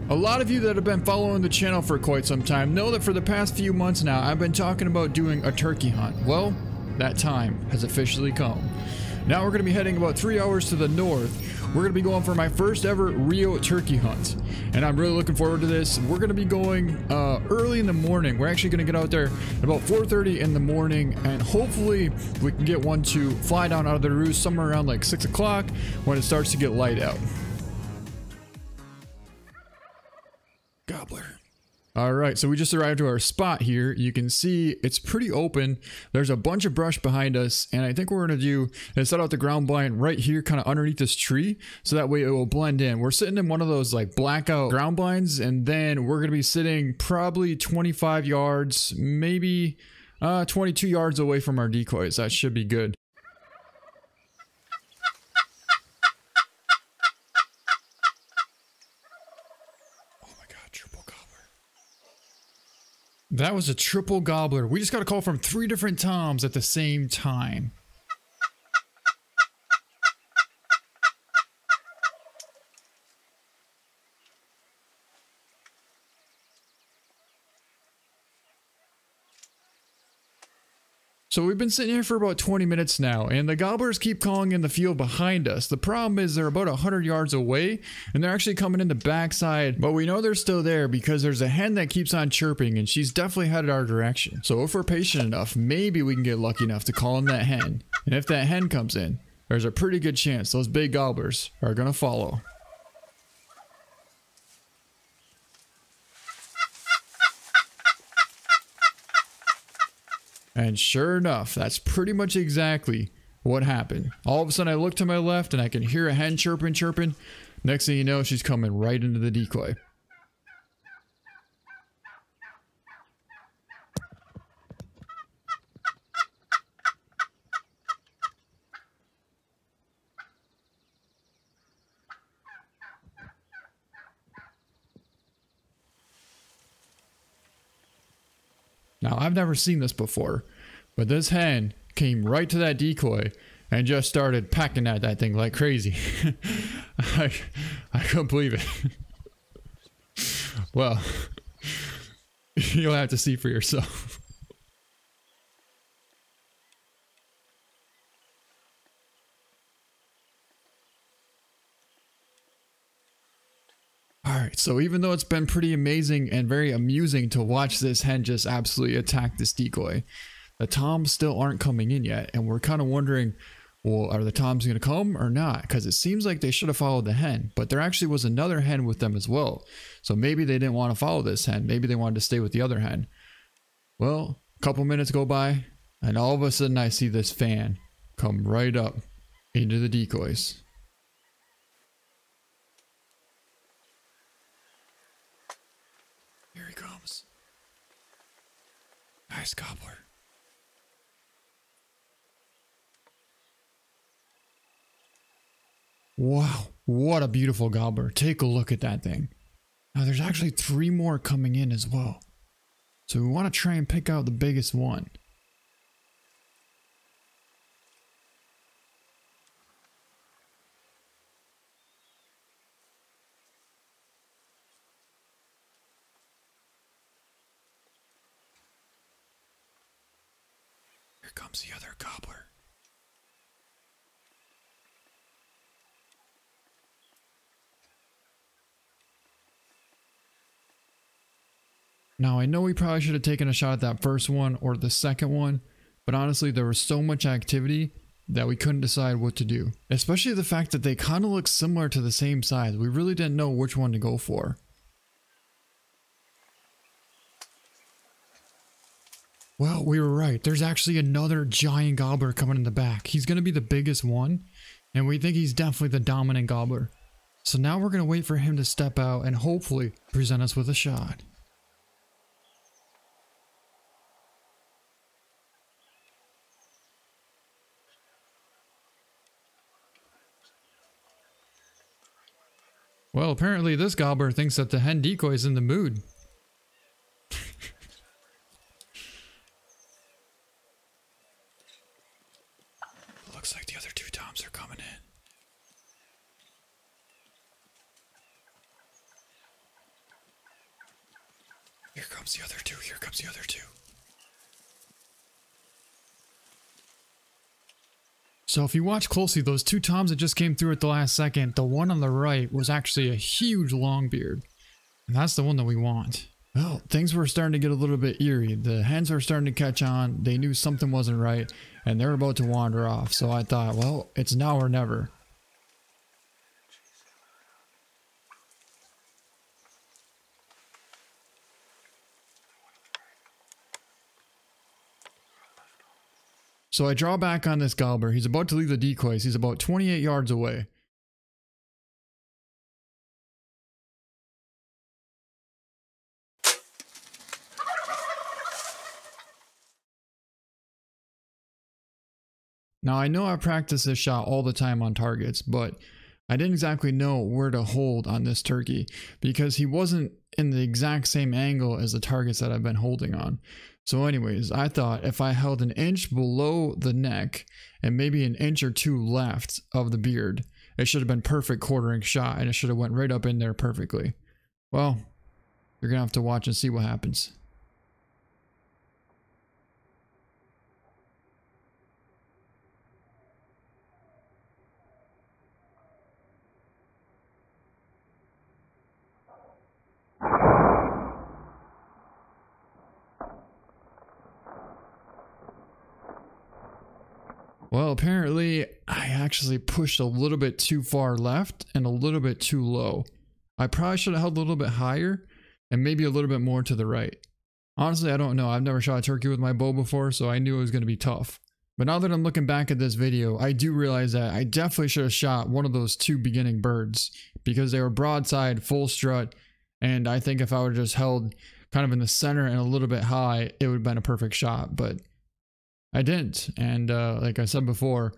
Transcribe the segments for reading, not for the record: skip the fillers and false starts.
A lot of you that have been following the channel for quite some time know that for the past few months now, I've been talking about doing a turkey hunt. Well, that time has officially come. Now we're going to be heading about 3 hours to the north. We're going to be going for my first ever Rio turkey hunt. And I'm really looking forward to this. We're going to be going early in the morning. We're actually going to get out there at about 4:30 in the morning. And hopefully we can get one to fly down out of the roost somewhere around like 6 o'clock when it starts to get light out. Gobbler. All right, so we just arrived to our spot here. You can see it's pretty open. There's a bunch of brush behind us, and I think what we're gonna do is set out the ground blind right here, kind of underneath this tree, so that way it will blend in. We're sitting in one of those like blackout ground blinds, and then we're gonna be sitting probably 25 yards, maybe 22 yards away from our decoys. That should be good. That was a triple gobbler. We just got a call from 3 different toms at the same time. So we've been sitting here for about 20 minutes now, and the gobblers keep calling in the field behind us. The problem is they're about 100 yards away, and they're actually coming in the backside, but we know they're still there because there's a hen that keeps on chirping, and she's definitely headed our direction. So if we're patient enough, maybe we can get lucky enough to call in that hen. And if that hen comes in, there's a pretty good chance those big gobblers are gonna follow. And sure enough, that's pretty much exactly what happened. All of a sudden I look to my left and I can hear a hen chirping. Next thing you know, she's coming right into the decoy. Now, I've never seen this before, but this hen came right to that decoy and just started pecking at that thing like crazy. I couldn't believe it. Well, you'll have to see for yourself. Alright, so even though it's been pretty amazing and very amusing to watch this hen just absolutely attack this decoy, the toms still aren't coming in yet, and we're kind of wondering, well, are the toms going to come or not? Because it seems like they should have followed the hen, but there actually was another hen with them as well. So maybe they didn't want to follow this hen. Maybe they wanted to stay with the other hen. Well, a couple minutes go by, and all of a sudden I see this fan come right up into the decoys. Here he comes. Nice gobbler. Wow, what a beautiful gobbler. Take a look at that thing. Now there's actually 3 more coming in as well. So we want to try and pick out the biggest one. Here comes the other gobbler. Now, I know we probably should have taken a shot at that first one or the second one, but honestly, there was so much activity that we couldn't decide what to do. Especially the fact that they kind of look similar to the same size. We really didn't know which one to go for. Well, we were right. There's actually another giant gobbler coming in the back. He's going to be the biggest one, and we think he's definitely the dominant gobbler. So now we're going to wait for him to step out and hopefully present us with a shot. Well, apparently this gobbler thinks that the hen decoy is in the mood. Looks like the other 2 toms are coming in. Here comes the other two. Here comes the other two. So if you watch closely, those two toms that just came through at the last second, the one on the right was actually a huge longbeard. And that's the one that we want. Well, things were starting to get a little bit eerie. The hens were starting to catch on. They knew something wasn't right, and they were about to wander off. So I thought, well, it's now or never. So I draw back on this gobbler. He's about to leave the decoys. He's about 28 yards away. Now I know I practice this shot all the time on targets, but I didn't exactly know where to hold on this turkey because he wasn't in the exact same angle as the targets that I've been holding on. So anyways, I thought if I held an inch below the neck and maybe an inch or two left of the beard, it should have been perfect quartering shot and it should have went right up in there perfectly. Well, you're gonna have to watch and see what happens. Well, apparently I actually pushed a little bit too far left and a little bit too low. I probably should have held a little bit higher and maybe a little bit more to the right. Honestly, I don't know. I've never shot a turkey with my bow before, so I knew it was going to be tough. But now that I'm looking back at this video, I do realize that I definitely should have shot one of those two beginning birds because they were broadside, full strut, and I think if I would have just held kind of in the center and a little bit high, it would have been a perfect shot, but I didn't. And like I said before,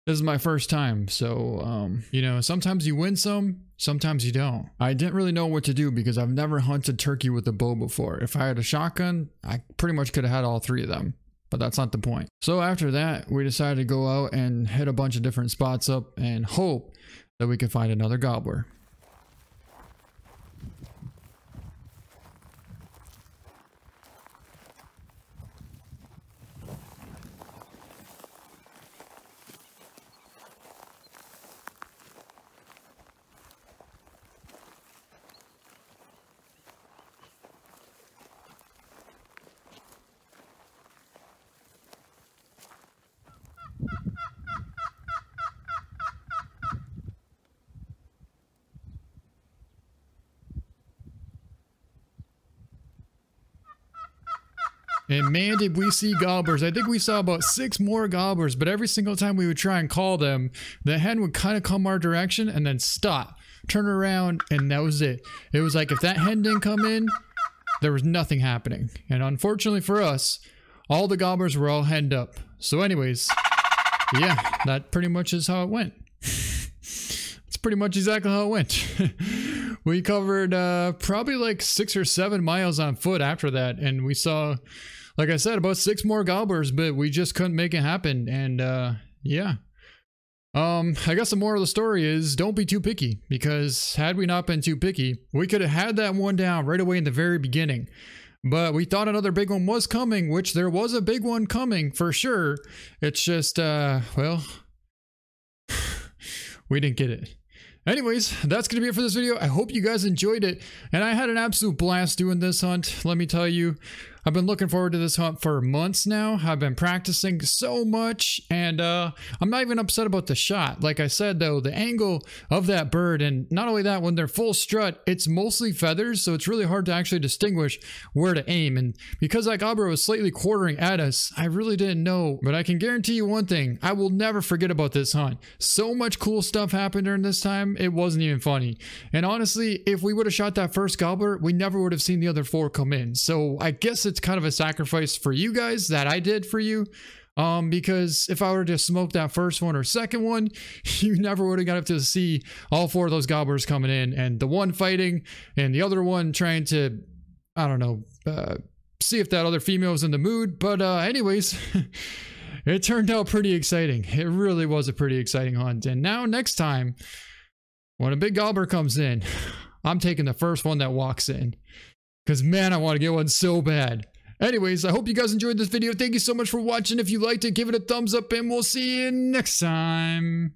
this is my first time, so you know, sometimes you win some, sometimes you don't. I didn't really know what to do because I've never hunted turkey with a bow before. If I had a shotgun, I pretty much could have had all three of them, but that's not the point. So after that, we decided to go out and hit a bunch of different spots up and hope that we could find another gobbler. And man, did we see gobblers. I think we saw about 6 more gobblers, but every single time we would try and call them, the hen would kind of come our direction and then stop, turn around, and that was it. It was like if that hen didn't come in, there was nothing happening. And unfortunately for us, all the gobblers were all henned up. So anyways, yeah, that pretty much is how it went. That's pretty much exactly how it went. We covered probably like 6 or 7 miles on foot after that, and we saw, like I said, about 6 more gobblers, but we just couldn't make it happen. And yeah, I guess the moral of the story is don't be too picky, because had we not been too picky, we could have had that one down right away in the very beginning. But we thought another big one was coming, which there was a big one coming for sure. It's just well, we didn't get it. Anyways, that's going to be it for this video. I hope you guys enjoyed it, and I had an absolute blast doing this hunt. Let me tell you, I've been looking forward to this hunt for months now. I've been practicing so much, and I'm not even upset about the shot. Like I said, though, the angle of that bird, and not only that, when they're full strut, it's mostly feathers, so it's really hard to actually distinguish where to aim. And because that gobbler was slightly quartering at us, I really didn't know. But I can guarantee you one thing, I will never forget about this hunt. So much cool stuff happened during this time, it wasn't even funny. And honestly, if we would have shot that first gobbler, we never would have seen the other 4 come in. So I guess it's kind of a sacrifice for you guys that I did for you, because if I were to smoke that first one or second one, you never would have got up to see all 4 of those gobblers coming in, and the one fighting and the other one trying to, I don't know, see if that other female was in the mood. But anyways, it turned out pretty exciting. It really was a pretty exciting hunt. And now next time when a big gobbler comes in, I'm taking the first one that walks in. Because man, I want to get one so bad. Anyways, I hope you guys enjoyed this video. Thank you so much for watching. If you liked it, give it a thumbs up and we'll see you next time.